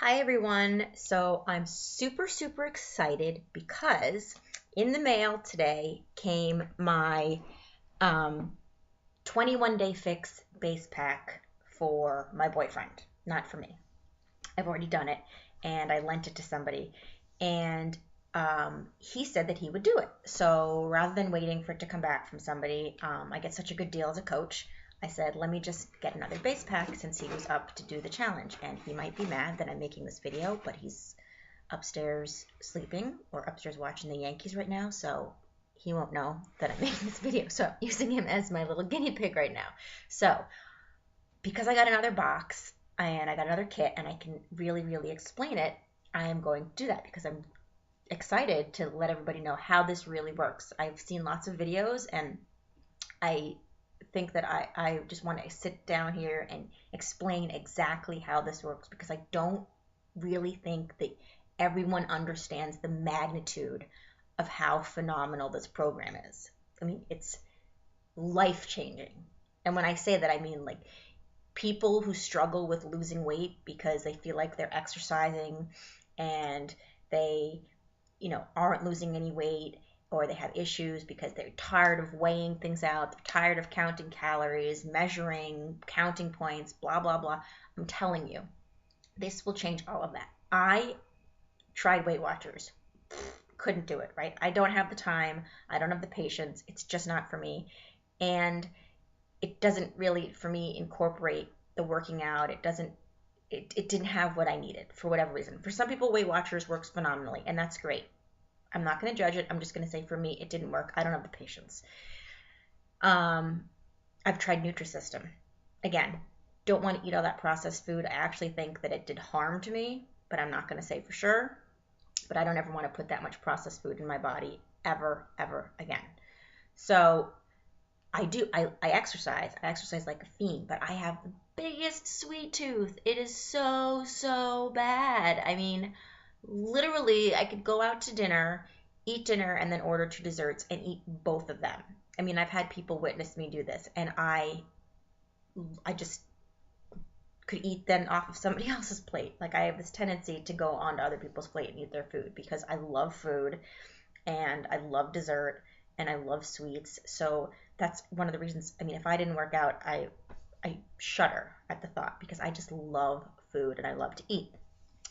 Hi everyone. So I'm super excited because in the mail today came my 21 Day Fix base pack for my boyfriend, not for me. I've already done it and I lent it to somebody, and he said that he would do it. So rather than waiting for it to come back from somebody, I get such a good deal as a coach. I said, let me just get another base pack since he was up to do the challenge. And he might be mad that I'm making this video, but he's upstairs sleeping or upstairs watching the Yankees right now. So he won't know that I'm making this video. So I'm using him as my little guinea pig right now. So because I got another box and I got another kit and I can really explain it, I am going to do that because I'm excited to let everybody know how this really works. I've seen lots of videos and I think that I just want to sit down here and explain exactly how this works because I don't really think that everyone understands the magnitude of how phenomenal this program is. I mean, it's life changing. And when I say that, I mean like people who struggle with losing weight because they feel like they're exercising and they, aren't losing any weight, or they have issues because they're tired of weighing things out, they're tired of counting calories, measuring, counting points, blah, blah, blah. I'm telling you, this will change all of that. I tried Weight Watchers, couldn't do it, right? I don't have the time, I don't have the patience, it's just not for me. And it doesn't really, for me, incorporate the working out. It didn't have what I needed for whatever reason. For some people, Weight Watchers works phenomenally, and that's great. I'm not going to judge it. I'm just going to say for me, it didn't work. I don't have the patience. I've tried Nutrisystem. Again, don't want to eat all that processed food. I actually think that it did harm to me, but I'm not going to say for sure. But I don't ever want to put that much processed food in my body ever again. So I exercise. I exercise like a fiend, but I have the biggest sweet tooth. It is so bad. I mean, literally, I could go out to dinner, eat dinner, and then order two desserts and eat both of them. I mean, I've had people witness me do this, and I just could eat then off of somebody else's plate. Like, I have this tendency to go onto other people's plate and eat their food because I love food and I love dessert and I love sweets. So that's one of the reasons. I mean, if I didn't work out, I shudder at the thought because I just love food and I love to eat.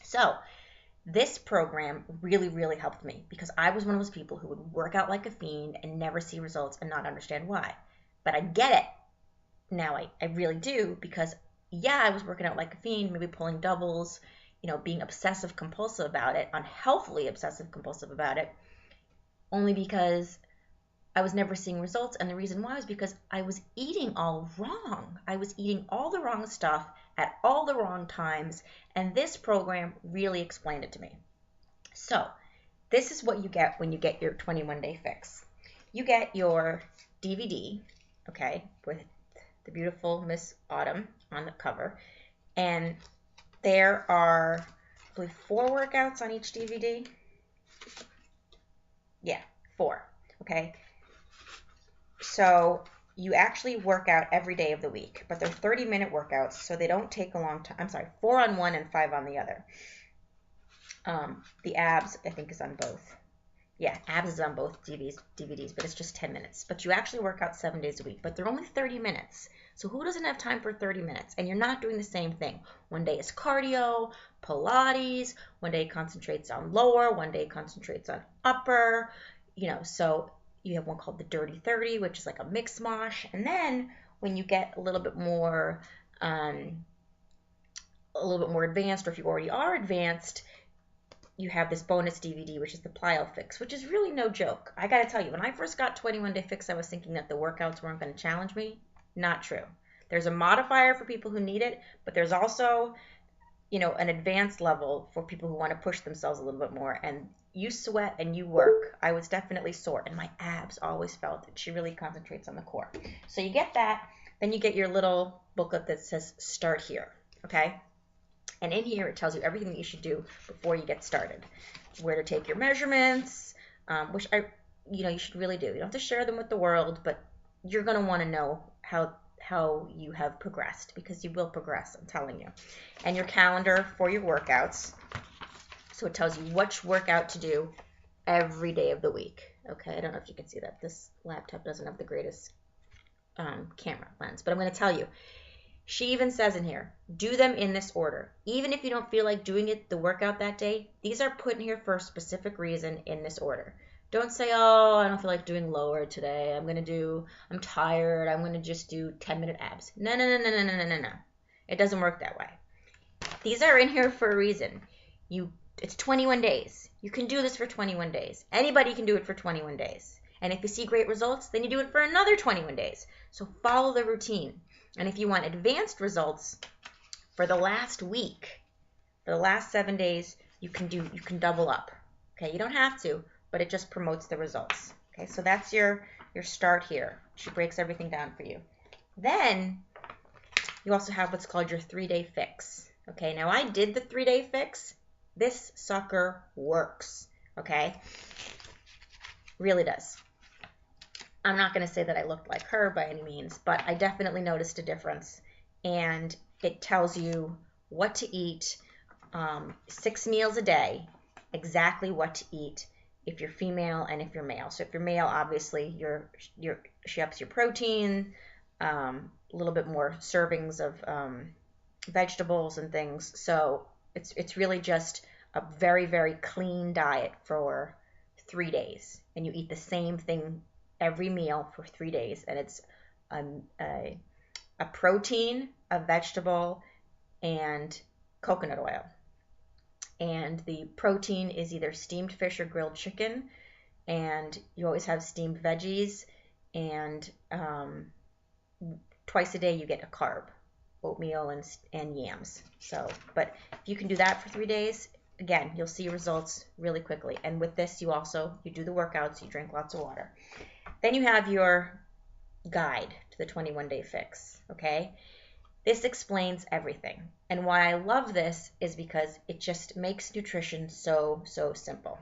So this program really helped me because I was one of those people who would work out like a fiend and never see results and not understand why. But I get it now. I really do because, yeah, I was working out like a fiend, maybe pulling doubles, being obsessive compulsive about it, unhealthily obsessive compulsive about it, only because I was never seeing results. And the reason why was because I was eating all wrong. I was eating all the wrong stuff at all the wrong times. And this program really explained it to me. So this is what you get when you get your 21 Day Fix. You get your DVD, okay, with the beautiful Miss Autumn on the cover. And there are, I believe, 4 workouts on each DVD. Yeah, 4, okay. So you actually work out every day of the week, but they're 30-minute workouts, so they don't take a long time. I'm sorry, 4 on one and 5 on the other. The abs, I think, is on both. Yeah, abs is on both DVDs, but it's just 10 minutes. But you actually work out 7 days a week, but they're only 30 minutes. So who doesn't have time for 30 minutes? And you're not doing the same thing. One day is cardio, Pilates, one day concentrates on lower, one day concentrates on upper, so you have one called the Dirty 30, which is like a mix mosh. And then when you get a little bit more advanced, or if you already are advanced, you have this bonus DVD, which is the Plyo Fix, which is really no joke. I gotta tell you, when I first got 21 Day Fix, I was thinking that the workouts weren't going to challenge me. Not true. There's a modifier for people who need it, but there's also, an advanced level for people who want to push themselves a little bit more. And you sweat and you work. I was definitely sore, and my abs always felt that she really concentrates on the core. So you get that, then you get your little booklet that says Start Here, okay? And in here, it tells you everything that you should do before you get started. Where to take your measurements, which you should really do. You don't have to share them with the world, but you're going to want to know how how you have progressed, because you will progress, I'm telling you. And your calendar for your workouts. So it tells you which workout to do every day of the week. Okay, I don't know if you can see that. This laptop doesn't have the greatest camera lens, but I'm going to tell you. She even says in here, do them in this order. Even if you don't feel like doing the workout that day, these are put in here for a specific reason in this order. Don't say, oh, I don't feel like doing lower today. I'm tired. I'm going to just do 10-minute abs. No. It doesn't work that way. These are in here for a reason. It's 21 days. You can do this for 21 days. Anybody can do it for 21 days. And if you see great results, then you do it for another 21 days. So follow the routine. And if you want advanced results for the last week, for the last 7 days, you can double up. Okay, you don't have to, but it just promotes the results. Okay, so that's your start here. She breaks everything down for you. Then you also have what's called your 3-day fix. Okay, now I did the 3-day fix. This sucker works. Okay, really does. I'm not going to say that I looked like her by any means, but I definitely noticed a difference. And it tells you what to eat, 6 meals a day, exactly what to eat if you're female and if you're male. So if you're male, obviously she ups your protein, a little bit more servings of vegetables and things. So it's really just a very, very clean diet for 3 days, and you eat the same thing every meal for 3 days, and it's a protein, a vegetable, and coconut oil. And the protein is either steamed fish or grilled chicken, and you always have steamed veggies, and twice a day you get a carb, oatmeal and yams. So, but if you can do that for 3 days, again, you'll see results really quickly. And with this, you do the workouts, you drink lots of water. Then you have your guide to the 21-day fix, okay? This explains everything. And why I love this is because it just makes nutrition so, so simple.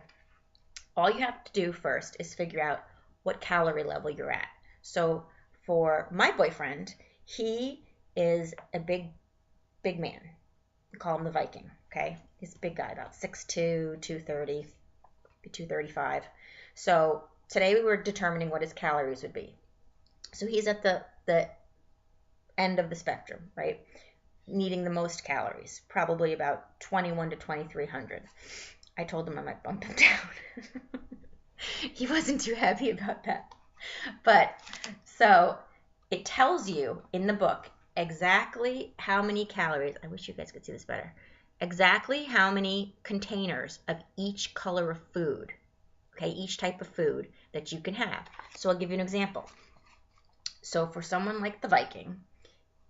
All you have to do first is figure out what calorie level you're at. So for my boyfriend, he is a big man. We call him the Viking, okay? He's a big guy, about 6'2", 230, 235. So today we were determining what his calories would be. So he's at the end of the spectrum, right? Needing the most calories, probably about 21 to 2,300. I told him I might bump him down. He wasn't too happy about that. But so it tells you in the book exactly how many calories. I wish you guys could see this better. Exactly how many containers of each color of food, okay, each type of food that you can have. So I'll give you an example. So for someone like the Viking,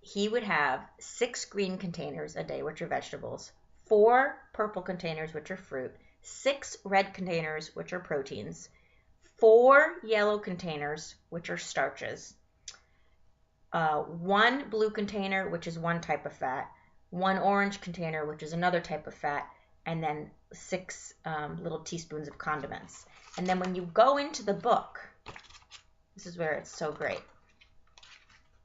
he would have 6 green containers a day, which are vegetables, 4 purple containers, which are fruit, 6 red containers, which are proteins, 4 yellow containers, which are starches, 1 blue container, which is one type of fat, 1 orange container, which is another type of fat, and then 6 little teaspoons of condiments. And then when you go into the book, this is where it's so great.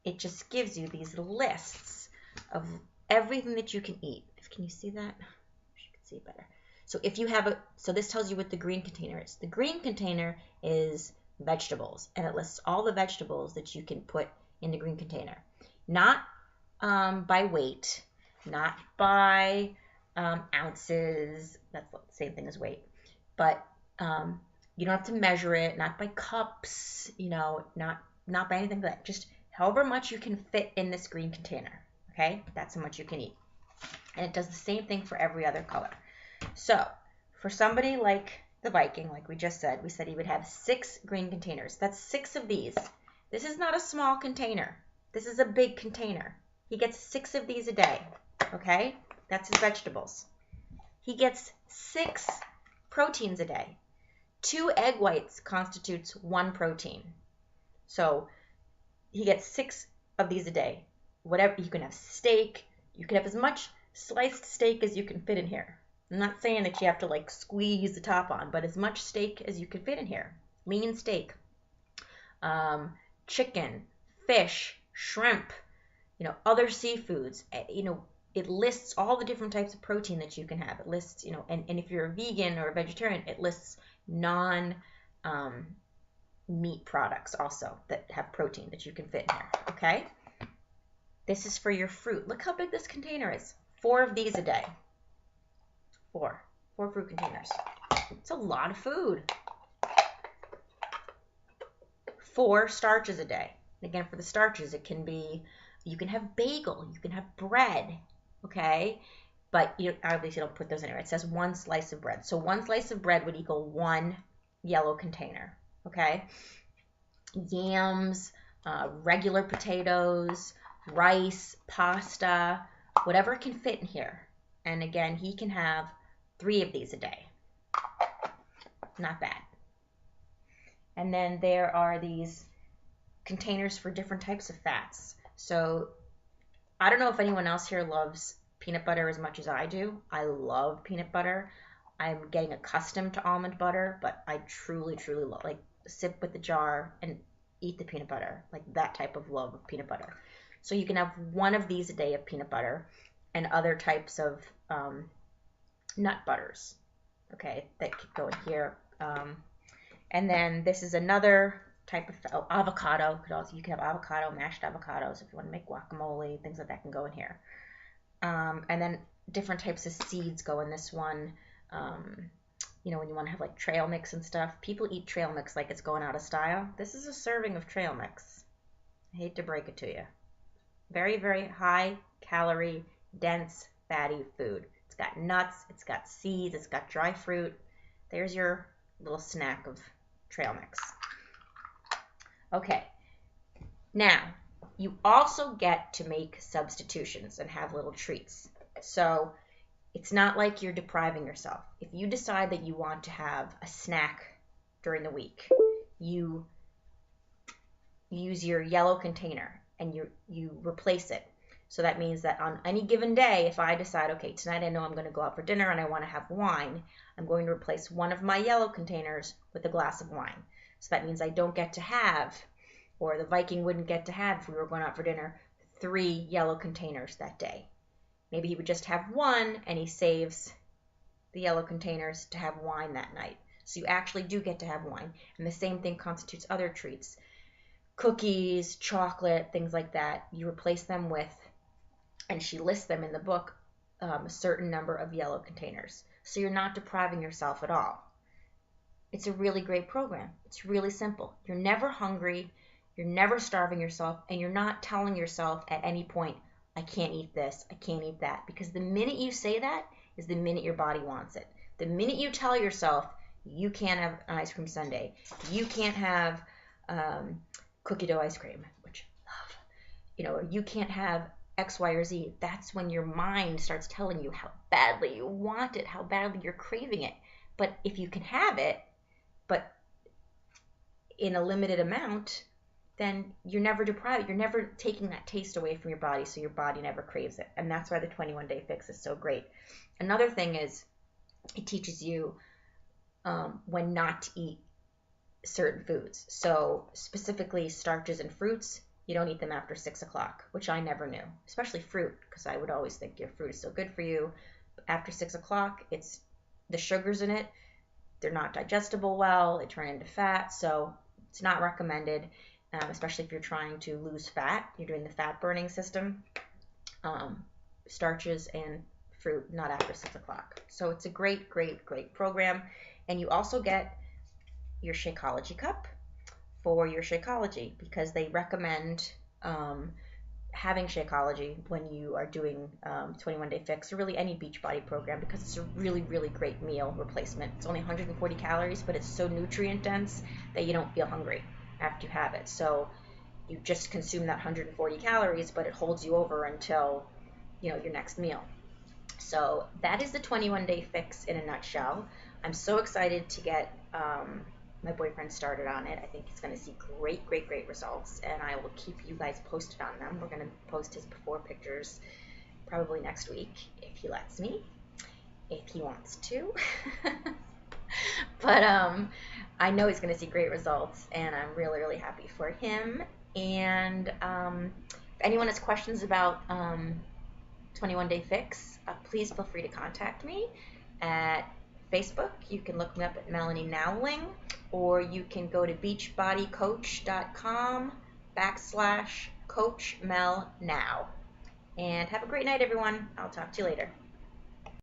It just gives you these lists of everything that you can eat. Can you see that? You can see it better. So if you have so this tells you what the green container is. The green container is vegetables, and it lists all the vegetables that you can put in the green container. Not by weight, not by ounces. That's the same thing as weight. But you don't have to measure it, not by cups, not by anything like that. Just however much you can fit in this green container, okay? That's how much you can eat. And it does the same thing for every other color. So for somebody like the Viking, like we just said, we said he would have 6 green containers. That's 6 of these. This is not a small container. This is a big container. He gets 6 of these a day, okay? That's his vegetables. He gets 6 proteins a day. 2 egg whites constitutes 1 protein. So he gets 6 of these a day. Whatever, you can have steak. You can have as much sliced steak as you can fit in here. I'm not saying that you have to like squeeze the top on, but as much steak as you can fit in here. Lean steak. Chicken, fish, shrimp, other seafoods. It lists all the different types of protein that you can have. It lists, and if you're a vegan or a vegetarian, it lists non meat products also that have protein that you can fit in here. Okay? This is for your fruit. Look how big this container is. 4 of these a day. 4 fruit containers. It's a lot of food. 4 starches a day. And again, for the starches, it can be, you can have bagel, you can have bread, okay? But you obviously don't put those in here. It says 1 slice of bread. So 1 slice of bread would equal 1 yellow container, okay? Yams, regular potatoes, rice, pasta, whatever can fit in here. And again, he can have 3 of these a day. Not bad. And then there are these containers for different types of fats. So I don't know if anyone else here loves peanut butter as much as I do. I love peanut butter. I'm getting accustomed to almond butter, but I truly, truly love, like, sip with the jar and eat the peanut butter, like that type of love of peanut butter. So you can have 1 of these a day of peanut butter and other types of nut butters, okay, that could go in here. And then this is another type of avocado. You can have avocado, mashed avocados if you want to make guacamole, things like that can go in here. And then different types of seeds go in this one. When you want to have like trail mix and stuff, people eat trail mix like it's going out of style. This is a serving of trail mix. I hate to break it to you. Very, very high calorie, dense, fatty food. It's got nuts, it's got seeds, it's got dry fruit. There's your little snack of trail mix. Okay, now you also get to make substitutions and have little treats. So it's not like you're depriving yourself. If you decide that you want to have a snack during the week, you use your yellow container and you replace it. So that means that on any given day, if I decide, okay, tonight I know I'm going to go out for dinner and I want to have wine, I'm going to replace one of my yellow containers with a glass of wine. So that means I don't get to have, or the Viking wouldn't get to have if we were going out for dinner, 3 yellow containers that day. Maybe he would just have 1 and he saves the yellow containers to have wine that night. So you actually do get to have wine. And the same thing constitutes other treats. Cookies, chocolate, things like that. You replace them with, and she lists them in the book, a certain number of yellow containers. So you're not depriving yourself at all. It's a really great program. It's really simple. You're never hungry. You're never starving yourself. And you're not telling yourself at any point, I can't eat this, I can't eat that. Because the minute you say that is the minute your body wants it. The minute you tell yourself you can't have an ice cream sundae, you can't have cookie dough ice cream, which I love, or you can't have X, Y, or Z, that's when your mind starts telling you how badly you want it, how badly you're craving it. But if you can have it, but in a limited amount, then you're never deprived. You're never taking that taste away from your body, so your body never craves it. And that's why the 21-day fix is so great. Another thing is it teaches you when not to eat certain foods. So specifically starches and fruits, you don't eat them after 6 o'clock, which I never knew, especially fruit, because I would always think your fruit is so good for you. After 6 o'clock, it's the sugars in it. They're not digestible well. They turn into fat, so it's not recommended. Especially if you're trying to lose fat, you're doing the fat burning system, starches and fruit, not after 6 o'clock. So it's a great, great, great program. And you also get your Shakeology cup for your Shakeology, because they recommend having Shakeology when you are doing 21-day fix, or really any Beachbody program, because it's a really, really great meal replacement. It's only 140 calories, but it's so nutrient dense that you don't feel hungry after you have it. So you just consume that 140 calories, but it holds you over until your next meal. So that is the 21-day fix in a nutshell. I'm so excited to get my boyfriend started on it. I think he's going to see great, great, great results, and I will keep you guys posted on them. We're going to post his before pictures probably next week, if he lets me, if he wants to. But I know he's going to see great results, and I'm really, really happy for him. And if anyone has questions about 21 Day Fix, please feel free to contact me at Facebook. You can look me up at Melanie Nowling, or you can go to beachbodycoach.com/Coach Mel Now. And have a great night, everyone. I'll talk to you later.